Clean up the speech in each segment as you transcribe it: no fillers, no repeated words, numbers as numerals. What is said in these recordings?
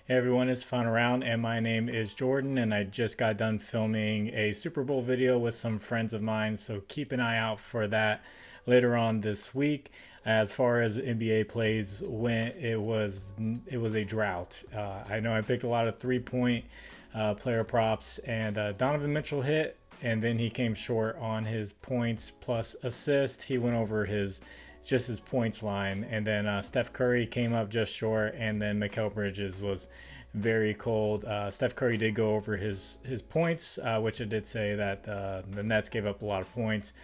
Hey everyone, it's FinalRound and my name is Jordan, and I just got done filming a Super Bowl video with some friends of mine, so keep an eye out for that later on this week. As far as NBA plays went, it was a drought. I know I picked a lot of 3-point player props, and Donovan Mitchell hit, and then he came short on his points plus assist. He went over his points line, and then Steph Curry came up just short, and then Mikal Bridges was very cold. Steph Curry did go over his points, which it did say that the Nets gave up a lot of points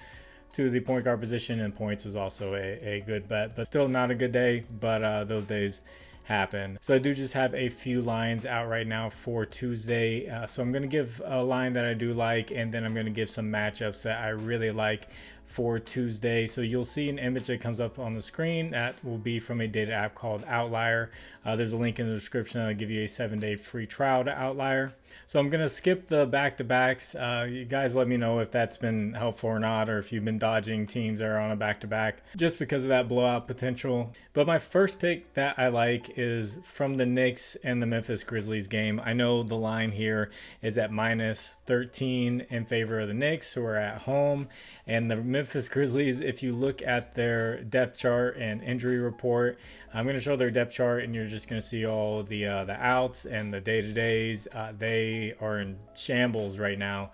to the point guard position, and points was also a good bet, but still not a good day. But those days happen. So I do just have a few lines out right now for Tuesday. So I'm going to give a line that I do like, and then I'm going to give some matchups that I really like for Tuesday. So you'll see an image that comes up on the screen that will be from a data app called Outlier. There's a link in the description that'll give you a 7-day free trial to Outlier. So I'm going to skip the back-to-backs. You guys let me know if that's been helpful or not, or if you've been dodging teams that are on a back-to-back just because of that blowout potential. But my first pick that I like is from the Knicks and the Memphis Grizzlies game. I know the line here is at -13 in favor of the Knicks, who are at home, and the Memphis Grizzlies, if you look at their depth chart and injury report, I'm going to show their depth chart, and you're just going to see all the outs and the day-to-days. They are in shambles right now,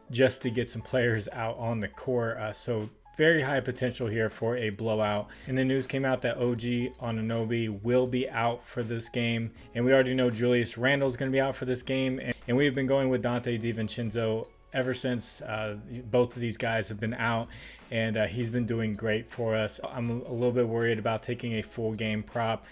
just to get some players out on the court. So very high potential here for a blowout. And the news came out that OG Anunoby will be out for this game, and we already know Julius Randle is going to be out for this game, and we've been going with Dante DiVincenzo ever since both of these guys have been out, and he's been doing great for us. I'm a little bit worried about taking a full game prop.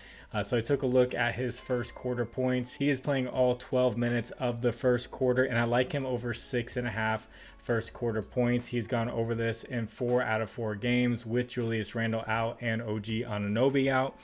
So I took a look at his first quarter points. He is playing all 12 minutes of the first quarter, and I like him over 6.5 first quarter points. He's gone over this in 4 out of 4 games with Julius Randle out and OG Anunoby out.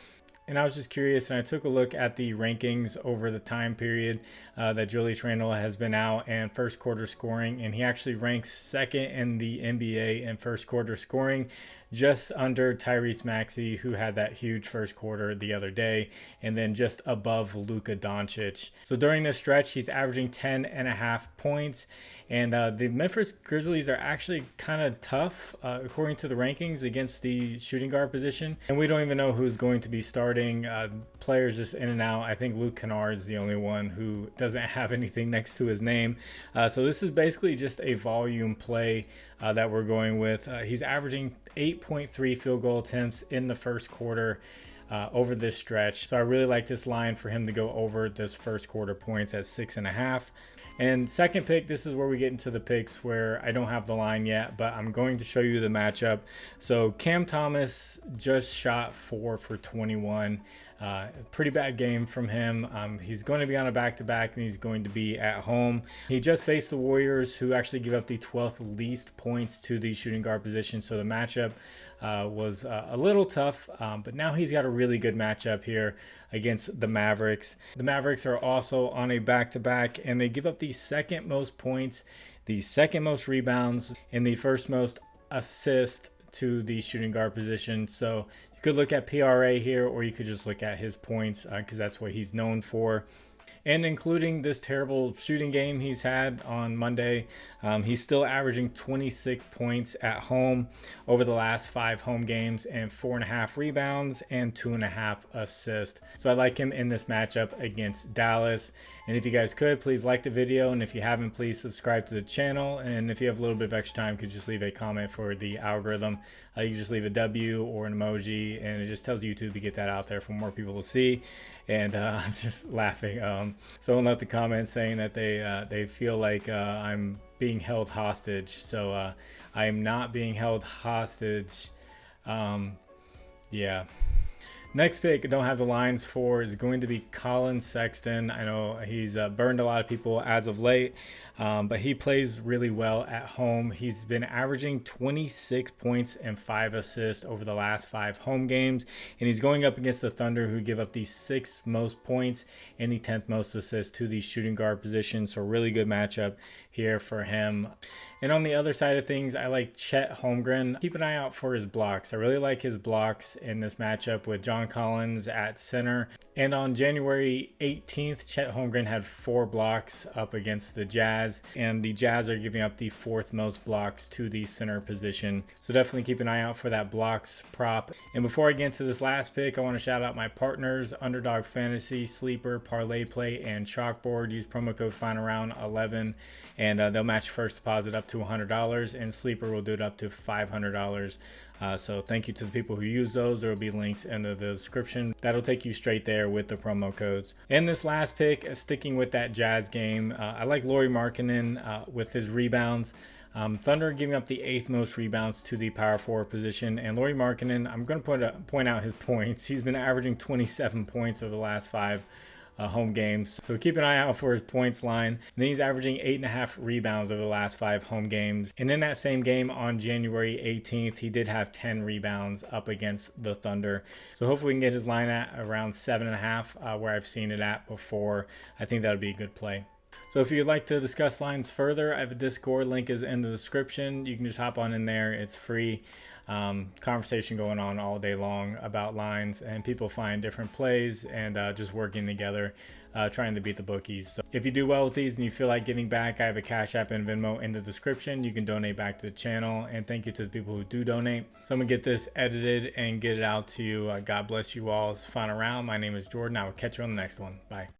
And I was just curious, and I took a look at the rankings over the time period that Julius Randle has been out and first quarter scoring, and he actually ranks second in the NBA in first quarter scoring, just under Tyrese Maxey, who had that huge first quarter the other day, and then just above Luka Doncic. So during this stretch, he's averaging 10.5 points, and the Memphis Grizzlies are actually kind of tough, according to the rankings, against the shooting guard position, and we don't even know who's going to be starting. Players just in and out. I think Luke Kennard is the only one who doesn't have anything next to his name. So this is basically just a volume play that we're going with. He's averaging 8.3 field goal attempts in the first quarter over this stretch. So I really like this line for him to go over this first quarter points at 6.5. And second pick, this is where we get into the picks where I don't have the line yet, but I'm going to show you the matchup. So Cam Thomas just shot 4 for 21. Pretty bad game from him. He's going to be on a back-to-back, and he's going to be at home. He just faced the Warriors, who actually give up the 12th least points to the shooting guard position. So the matchup was a little tough, but now he's got a really good matchup here against the Mavericks. The Mavericks are also on a back-to-back, and they give up the second most points, the second most rebounds, and the first most assists to the shooting guard position. So you could look at PRA here, or you could just look at his points, because that's what he's known for. And including this terrible shooting game he's had on Monday, he's still averaging 26 points at home over the last 5 home games, and 4.5 rebounds and 2.5 assists. So I like him in this matchup against Dallas. And if you guys could, please like the video, and if you haven't, please subscribe to the channel. And if you have a little bit of extra time, could just leave a comment for the algorithm. You can just leave a W or an emoji, and it just tells YouTube to get that out there for more people to see. And I'm just laughing. Someone left a comment saying that they feel like I'm being held hostage. So I am not being held hostage. Yeah. Next pick, I don't have the lines for, is going to be Colin Sexton. I know he's burned a lot of people as of late, but he plays really well at home. He's been averaging 26 points and 5 assists over the last 5 home games, and he's going up against the Thunder, who give up the 6th most points and the 10th most assists to the shooting guard position. So really good matchup here for him. And on the other side of things, I like Chet Holmgren. Keep an eye out for his blocks. I really like his blocks in this matchup with John John Collins at center. And on January 18th, Chet Holmgren had 4 blocks up against the Jazz, and the Jazz are giving up the 4th most blocks to the center position. So definitely keep an eye out for that blocks prop. And before I get into this last pick, I want to shout out my partners, Underdog Fantasy, Sleeper, ParlayPlay, and ChalkBoard. Use promo code FinalRound11, and they'll match first deposit up to $100, and Sleeper will do it up to $500. So thank you to the people who use those. There will be links in the description. That'll take you straight there with the promo codes. And this last pick, sticking with that Jazz game, I like Lauri Markkanen with his rebounds. Thunder giving up the 8th most rebounds to the power forward position. And Lauri Markkanen, I'm going to point out his points. He's been averaging 27 points over the last 5 home games. So keep an eye out for his points line. And then he's averaging 8.5 rebounds over the last 5 home games. And in that same game on January 18th, he did have 10 rebounds up against the Thunder. So hopefully we can get his line at around 7.5, where I've seen it at before. I think that would be a good play. So if you'd like to discuss lines further, I have a Discord, link is in the description. You can just hop on in there. It's free. Conversation going on all day long about lines, and people find different plays and just working together, trying to beat the bookies. So if you do well with these and you feel like giving back, I have a Cash App and Venmo in the description. You can donate back to the channel, and thank you to the people who do donate. So I'm gonna get this edited and get it out to you. God bless you all. It's Final Round. My name is Jordan. I will catch you on the next one. Bye.